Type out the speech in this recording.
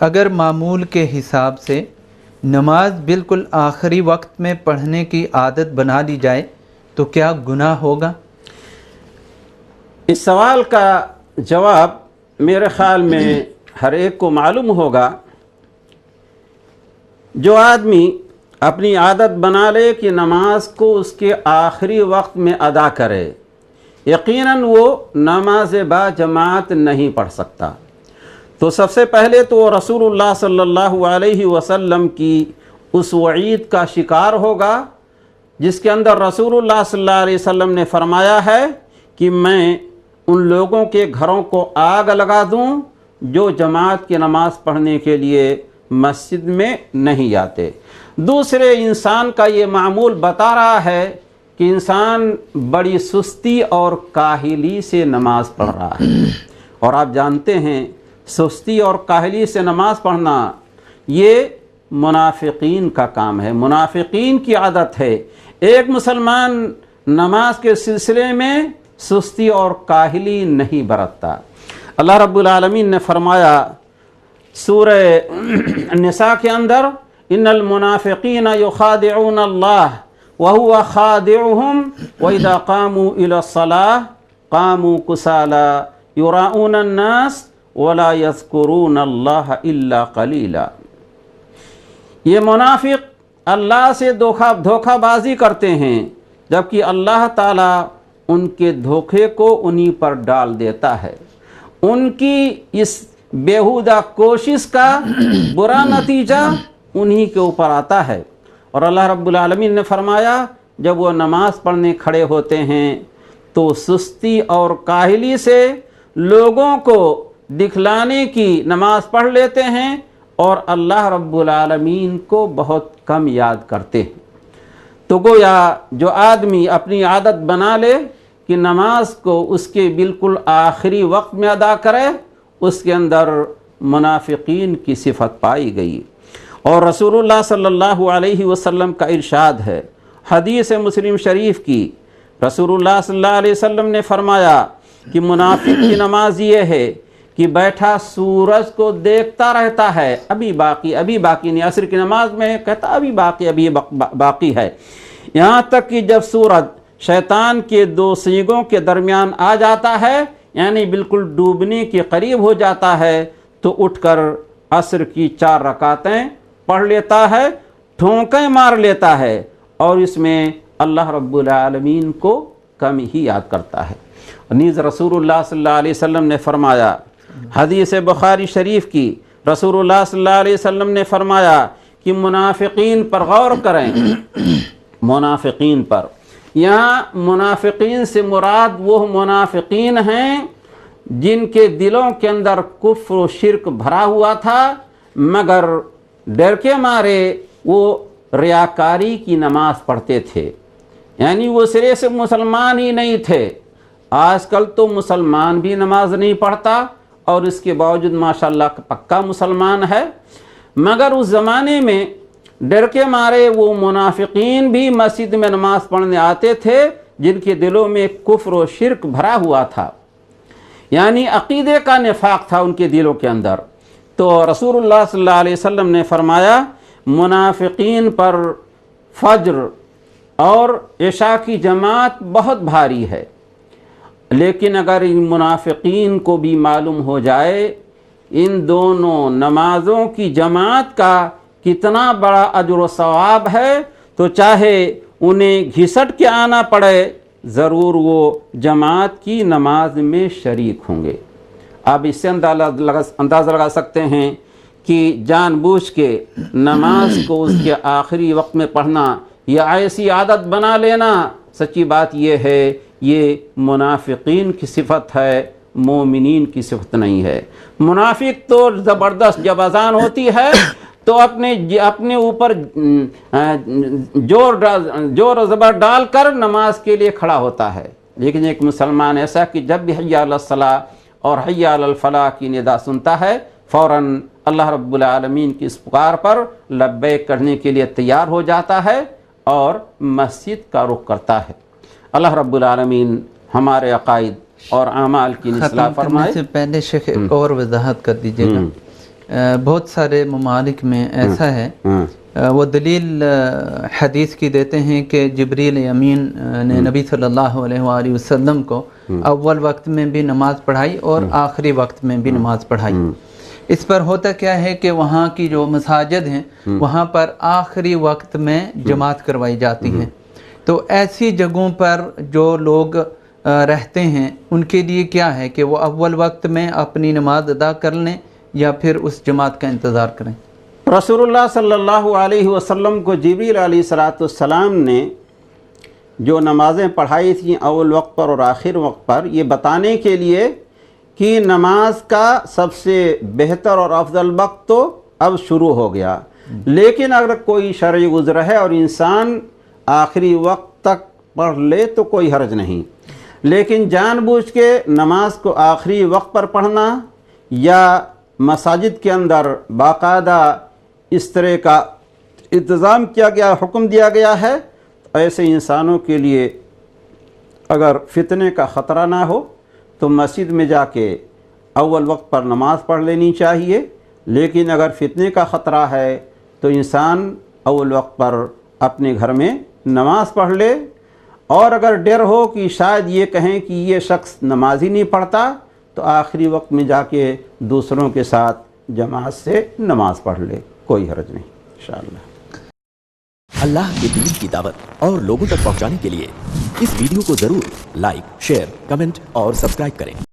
اگر معمول کے حساب سے نماز بالکل آخری وقت میں پڑھنے کی عادت بنا لی جائے تو کیا گناہ ہوگا؟ اس سوال کا جواب میرے خیال میں ہر ایک کو معلوم ہوگا۔ جو آدمی اپنی عادت بنا لے کہ نماز کو اس کے آخری وقت میں ادا کرے، یقیناً وہ نماز با جماعت نہیں پڑھ سکتا۔ تو سب سے پہلے تو وہ رسول اللہ صلی اللہ علیہ وسلم کی اس وعید کا شکار ہوگا جس کے اندر رسول اللہ صلی اللہ علیہ وسلم نے فرمایا ہے کہ میں ان لوگوں کے گھروں کو آگ لگا دوں جو جماعت کی نماز پڑھنے کے لیے مسجد میں نہیں آتے۔ دوسرے، انسان کا یہ معمول بتا رہا ہے کہ انسان بڑی سستی اور کاہلی سے نماز پڑھ رہا ہے، اور آپ جانتے ہیں سستی اور کاہلی سے نماز پڑھنا یہ منافقین کا کام ہے، منافقین کی عادت ہے۔ ایک مسلمان نماز کے سلسلے میں سستی اور کاہلی نہیں برتتا۔ اللہ رب العالمین نے فرمایا سورہ النساء کے اندر، ان المنافقین یخادعون اللہ وهو خادعهم واذا قاموا الى الصلاة قاموا كسالى يراؤون الناس ولا يذكرون اللہ الا قلیلا۔ یہ منافق اللہ سے دھوکہ بازی کرتے ہیں جبکہ اللہ تعالیٰ ان کے دھوکے کو انہی پر ڈال دیتا ہے۔ ان کی اس بیہودہ کوشش کا برا نتیجہ انہی کے اوپر آتا ہے۔ اور اللہ رب العالمین نے فرمایا جب وہ نماز پڑھنے کھڑے ہوتے ہیں تو سستی اور کاہلی سے لوگوں کو دکھلانے کی نماز پڑھ لیتے ہیں اور اللہ رب العالمین کو بہت کم یاد کرتے ہیں۔ تو گویا جو آدمی اپنی عادت بنا لے کہ نماز کو اس کے بالکل آخری وقت میں ادا کرے، اس کے اندر منافقین کی صفت پائی گئی۔ اور رسول اللہ صلی اللہ علیہ وسلم کا ارشاد ہے حدیث مسلم شریف کی، رسول اللہ صلی اللہ علیہ وسلم نے فرمایا کہ منافق کی نماز یہ ہے کہ بیٹھا سورج کو دیکھتا رہتا ہے، ابھی باقی نہیں، عصر کی نماز میں کہتا ابھی باقی ہے، یہاں تک کہ جب سورج شیطان کے دو سینگوں کے درمیان آ جاتا ہے، یعنی بالکل ڈوبنے کے قریب ہو جاتا ہے، تو اٹھ کر عصر کی 4 رکعتیں پڑھ لیتا ہے، ٹھونکیں مار لیتا ہے، اور اس میں اللہ رب العالمین کو کم ہی یاد کرتا ہے۔ نیز رسول اللہ صلی اللہ علیہ وسلم نے فرمایا حدیث بخاری شریف کی، رسول اللہ صلی اللہ علیہ وسلم نے فرمایا کہ منافقین پر غور کریں، منافقین پر، یہاں منافقین سے مراد وہ منافقین ہیں جن کے دلوں کے اندر کفر و شرک بھرا ہوا تھا، مگر ڈر کے مارے وہ ریاکاری کی نماز پڑھتے تھے، یعنی وہ سرے سے مسلمان ہی نہیں تھے۔ آج کل تو مسلمان بھی نماز نہیں پڑھتا اور اس کے باوجود ماشاءاللہ پکا مسلمان ہے، مگر اس زمانے میں ڈر کے مارے وہ منافقین بھی مسجد میں نماز پڑھنے آتے تھے جن کے دلوں میں کفر و شرک بھرا ہوا تھا، یعنی عقیدے کا نفاق تھا ان کے دلوں کے اندر۔ تو رسول اللہ صلی اللہ علیہ وسلم نے فرمایا منافقین پر فجر اور عشاء کی جماعت بہت بھاری ہے، لیکن اگر ان منافقین کو بھی معلوم ہو جائے ان دونوں نمازوں کی جماعت کا کتنا بڑا اجر و ثواب ہے، تو چاہے انہیں گھسٹ کے آنا پڑے ضرور وہ جماعت کی نماز میں شریک ہوں گے۔ آپ اس سے اندازہ لگا سکتے ہیں کہ جان بوجھ کے نماز کو اس کے آخری وقت میں پڑھنا یا ایسی عادت بنا لینا، سچی بات یہ ہے یہ منافقین کی صفت ہے، مومنین کی صفت نہیں ہے۔ منافق تو زبردست جب اذان ہوتی ہے تو اپنے اوپر زور زبر ڈال کر نماز کے لیے کھڑا ہوتا ہے، لیکن ایک مسلمان ایسا کہ جب بھی حی علی الصلاۃ اور حی علی الفلاح کی ندا سنتا ہے فوراً اللہ رب العالمین کی اس پکار پر لبیک کرنے کے لیے تیار ہو جاتا ہے اور مسجد کا رخ کرتا ہے۔ اللہ رب العالمین ہمارے عقائد اور اعمال کی اصلاح فرمائے۔ سے پہلے شیخ ایک اور وضاحت کر دیجیے گا بہت سارے ممالک میں ایسا ہے، وہ دلیل حدیث کی دیتے ہیں کہ جبریل امین نے نبی صلی اللہ علیہ وآلہ وسلم کو اول وقت میں بھی نماز پڑھائی اور آخری وقت میں بھی نماز پڑھائی۔ اس پر ہوتا کیا ہے کہ وہاں کی جو مساجد ہیں وہاں پر آخری وقت میں جماعت کروائی جاتی ہے، تو ایسی جگہوں پر جو لوگ رہتے ہیں ان کے لیے کیا ہے کہ وہ اول وقت میں اپنی نماز ادا کر لیں یا پھر اس جماعت کا انتظار کریں؟ رسول اللہ صلی اللہ علیہ وسلم کو جبریل علیہ السلام نے جو نمازیں پڑھائی تھیں اول وقت پر اور آخر وقت پر، یہ بتانے کے لیے کہ نماز کا سب سے بہتر اور افضل وقت تو اب شروع ہو گیا، لیکن اگر کوئی شرعی عذر ہے اور انسان آخری وقت تک پڑھ لے تو کوئی حرج نہیں، لیکن جان بوجھ کے نماز کو آخری وقت پر پڑھنا یا مساجد کے اندر باقاعدہ اس طرح کا انتظام کیا گیا، حکم دیا گیا ہے، ایسے انسانوں کے لیے اگر فتنے کا خطرہ نہ ہو تو مسجد میں جا کے اول وقت پر نماز پڑھ لینی چاہیے، لیکن اگر فتنے کا خطرہ ہے تو انسان اول وقت پر اپنے گھر میں نماز پڑھ لے، اور اگر ڈر ہو کہ شاید یہ کہیں کہ یہ شخص نماز ہی نہیں پڑھتا تو آخری وقت میں جا کے دوسروں کے ساتھ جماعت سے نماز پڑھ لے، کوئی حرج نہیں انشاءاللہ۔ اللہ کے دین کی دعوت اور لوگوں تک پہنچانے کے لیے اس ویڈیو کو ضرور لائک، شیئر، کمنٹ اور سبسکرائب کریں۔